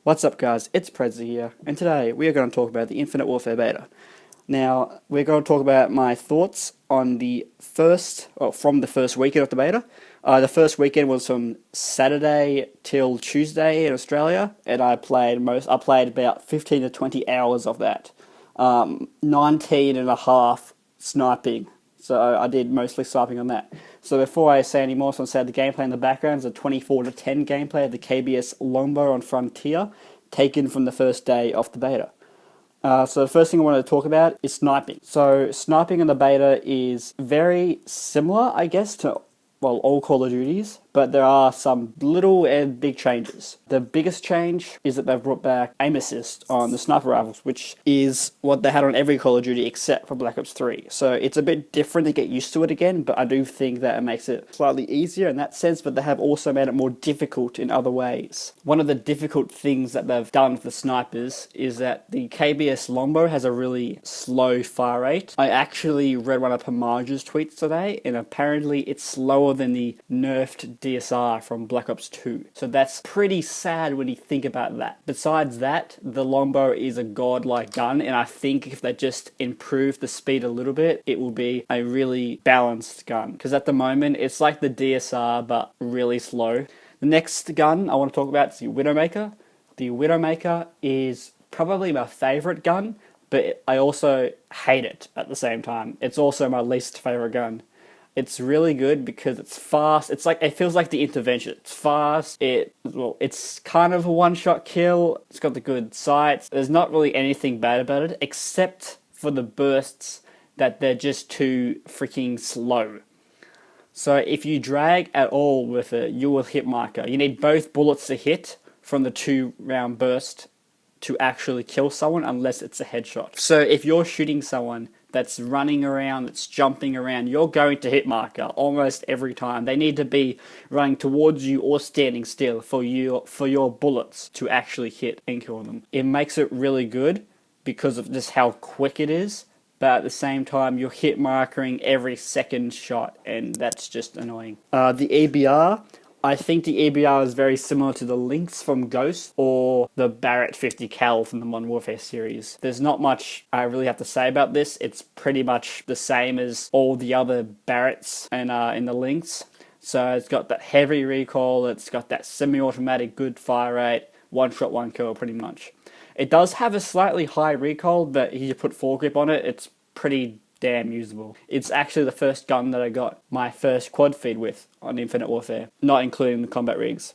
What's up, guys? It's Prezi here, and today we are going to talk about the Infinite Warfare beta. Now, we're going to talk about my thoughts on from the first weekend of the beta. The first weekend was from Saturday till Tuesday in Australia, and I played about 15 to 20 hours of that. 19 and a half sniping. So I did mostly sniping on that. So before I say any more, so I said the gameplay in the background is a 24 to 10 gameplay of the KBS Longbow on Frontier, taken from the first day of the beta. So the first thing I want to talk about is sniping. So sniping in the beta is very similar, I guess, to all Call of Duties, but there are some little and big changes. The biggest change is that they've brought back aim assist on the sniper rifles, which is what they had on every Call of Duty except for Black Ops 3. So it's a bit different to get used to it again, but I do think that it makes it slightly easier in that sense, but they have also made it more difficult in other ways. One of the difficult things that they've done for the snipers is that the KBS Longbow has a really slow fire rate. I actually read one of Pamaja's tweets today, and apparently it's slower than the nerfed DSR from Black Ops 2. So that's pretty sad when you think about that. Besides that, the Longbow is a godlike gun, and I think if they just improve the speed a little bit, it will be a really balanced gun. Because at the moment, it's like the DSR, but really slow. The next gun I want to talk about is the Widowmaker. The Widowmaker is probably my favorite gun, but I also hate it at the same time. It's also my least favorite gun. It's really good because it's fast. It feels like the Intervention. It's fast. It's kind of a one-shot kill. It's got the good sights. There's not really anything bad about it except for the bursts that they're just too freaking slow. So if you drag at all with it, you will hit marker. You need both bullets to hit from the 2-round burst to actually kill someone unless it's a headshot. So if you're shooting someone that's running around, that's jumping around, you're going to hit marker almost every time. They need to be running towards you or standing still for your bullets to actually hit and kill them. It makes it really good because of just how quick it is, but at the same time you're hit markering every second shot, and that's just annoying. The EBR, I think the EBR is very similar to the Lynx from Ghost or the Barrett 50 cal from the Modern Warfare series. There's not much I really have to say about this. It's pretty much the same as all the other Barretts and in the Lynx. So it's got that heavy recoil, it's got that semi-automatic good fire rate, one shot, one kill pretty much. It does have a slightly high recoil, but if you put foregrip on it, it's pretty damn usable. It's actually the first gun that I got my first quad feed with on Infinite Warfare, not including the combat rigs.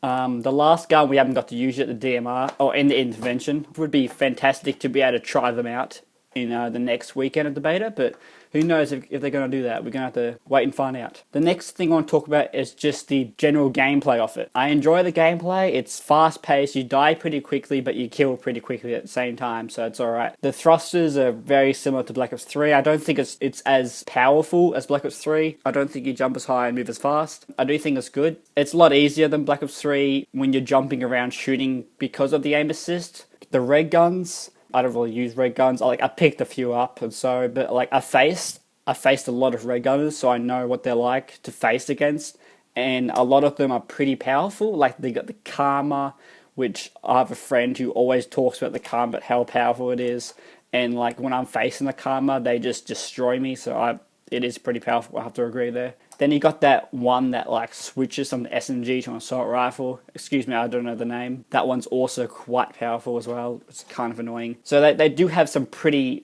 The last gun we haven't got to use yet, the DMR, or in the Intervention. It would be fantastic to be able to try them out in the next weekend of the beta, but who knows if they're going to do that. We're going to have to wait and find out. The next thing I want to talk about is just the general gameplay of it. I enjoy the gameplay. It's fast-paced. You die pretty quickly, but you kill pretty quickly at the same time, so it's alright. The thrusters are very similar to Black Ops 3. I don't think it's as powerful as Black Ops 3. I don't think you jump as high and move as fast. I do think it's good. It's a lot easier than Black Ops 3 when you're jumping around shooting because of the aim assist. The red guns, I don't really use red guns. I picked a few up and so, but I faced a lot of red gunners, so I know what they're like to face against, and a lot of them are pretty powerful. Like they got the Karma, which I have a friend who always talks about the Karma, but how powerful it is. And when I'm facing the Karma, they just destroy me. So it is pretty powerful. I have to agree there. Then you got that one that switches from the SMG to an assault rifle. Excuse me, I don't know the name. That one's also quite powerful as well. It's kind of annoying. So they do have some pretty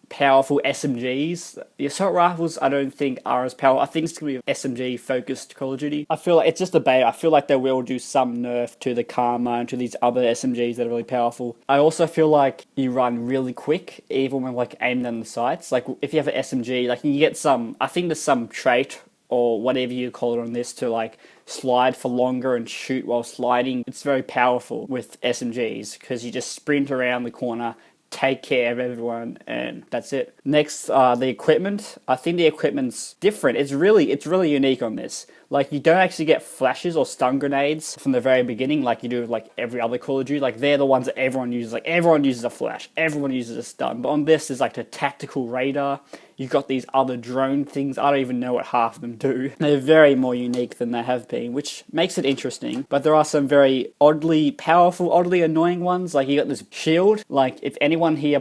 powerful SMGs. The assault rifles I don't think are as powerful. I think it's going to be SMG focused Call of Duty. I feel like it's just a beta. I feel like they will do some nerf to the Karma and to these other SMGs that are really powerful. I also feel like you run really quick even when aimed on the sights. If you have an SMG, you get some, I think there's some trait or whatever you call it on this to slide for longer and shoot while sliding. It's very powerful with SMGs because you just sprint around the corner, take care of everyone, and that's it. Next, the equipment. I think the equipment's different. It's really unique on this. Like, you don't actually get flashes or stun grenades from the very beginning like you do with, like, every other Call of Duty. Like, they're the ones that everyone uses. Like, everyone uses a flash. Everyone uses a stun. But on this, there's, like, the tactical radar. You've got these other drone things. I don't even know what half of them do. They're very more unique than they have been, which makes it interesting. But there are some very oddly powerful, oddly annoying ones. Like, you got this shield. Like, if anyone here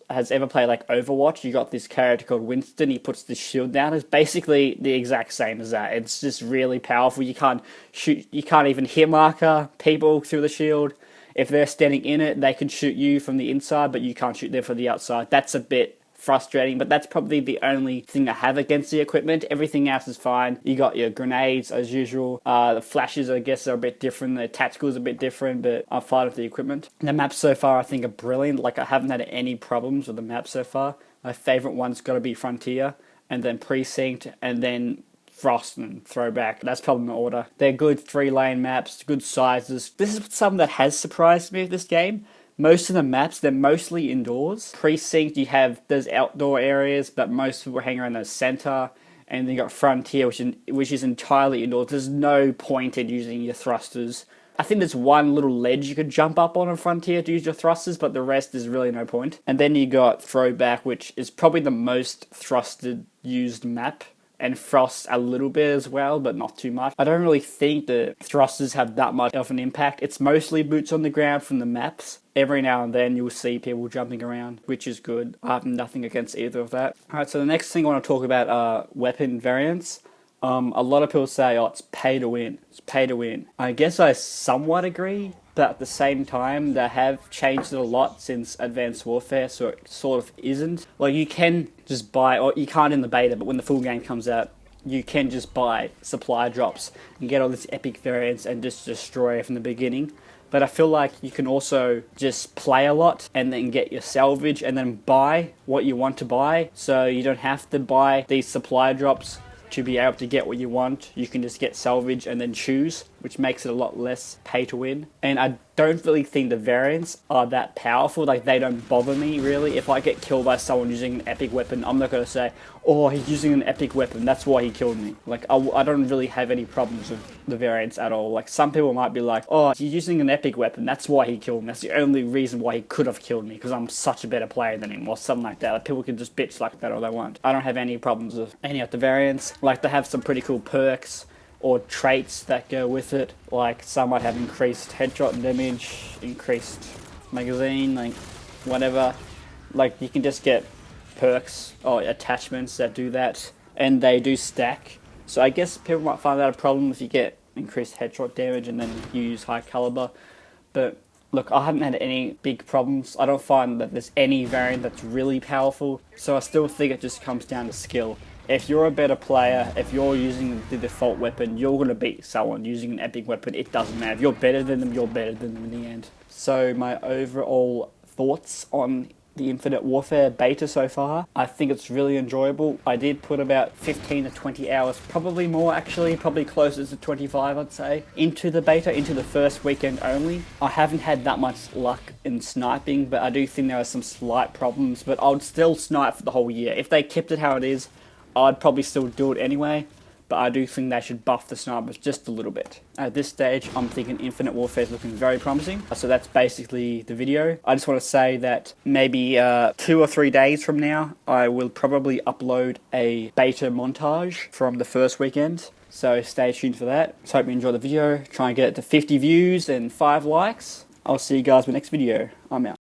has ever played, like, Overwatch, you got this character called Winston. He puts this shield down. It's basically the exact same as that. It's just really powerful. You can't shoot, you can't even hit marker people through the shield. If they're standing in it, they can shoot you from the inside, but you can't shoot them from the outside. That's a bit frustrating, but that's probably the only thing I have against the equipment. Everything else is fine. You got your grenades as usual. The flashes, I guess, are a bit different. The tactical is a bit different, but I'm fine with the equipment. The maps so far, I think, are brilliant. Like, I haven't had any problems with the map so far. My favorite one's got to be Frontier, and then Precinct, and then Frost and Throwback. That's probably my order. They're good 3-lane maps, good sizes. This is something that has surprised me with this game. Most of the maps, they're mostly indoors. Precinct, you have those outdoor areas, but most people hang around the center. And then you got Frontier, which is entirely indoors. There's no point in using your thrusters. I think there's one little ledge you could jump up on Frontier to use your thrusters, but the rest is really no point. And then you got Throwback, which is probably the most thrusted used map. And Frost a little bit as well, but not too much. I don't really think the thrusters have that much of an impact. It's mostly boots on the ground from the maps. Every now and then you'll see people jumping around, which is good. I have nothing against either of that. Alright, so the next thing I want to talk about are weapon variants. A lot of people say, oh, it's pay to win. It's pay to win. I guess I somewhat agree, but at the same time, they have changed it a lot since Advanced Warfare, so it sort of isn't. Like, you can just buy, or you can't in the beta, but when the full game comes out, you can just buy supply drops and get all these epic variants and just destroy it from the beginning. But I feel like you can also just play a lot and then get your salvage and then buy what you want to buy, so you don't have to buy these supply drops to be able to get what you want. You can just get salvage and then choose, which makes it a lot less pay to win. And I don't really think the variants are that powerful. Like, they don't bother me really. If I get killed by someone using an epic weapon, I'm not going to say, oh, he's using an epic weapon, that's why he killed me. Like, I don't really have any problems with the variants at all. Like, some people might be like, oh, he's using an epic weapon, that's why he killed me. That's the only reason why he could have killed me, because I'm such a better player than him, or something like that. Like, people can just bitch like that all they want. I don't have any problems with any of the variants. Like, they have some pretty cool perks or traits that go with it. Like, some might have increased headshot damage, increased magazine, like, whatever. Like, you can just get perks or attachments that do that, and they do stack. So I guess people might find that a problem if you get increased headshot damage and then you use high caliber. But look, I haven't had any big problems. I don't find that there's any variant that's really powerful, so I still think it just comes down to skill. If you're a better player, if you're using the default weapon, you're going to beat someone using an epic weapon. It doesn't matter. If you're better than them, you're better than them in the end. So my overall thoughts on the Infinite Warfare beta so far, I think it's really enjoyable. I did put about 15 to 20 hours, probably more actually, probably closer to 25 I'd say, into the beta, into the first weekend only. I haven't had that much luck in sniping, but I do think there are some slight problems, but I would still snipe for the whole year. If they kept it how it is, I'd probably still do it anyway, but I do think they should buff the snipers just a little bit. At this stage, I'm thinking Infinite Warfare is looking very promising. So that's basically the video. I just want to say that maybe 2 or 3 days from now, I will probably upload a beta montage from the first weekend. So stay tuned for that. So hope you enjoy the video. Try and get it to 50 views and 5 likes. I'll see you guys in the next video. I'm out.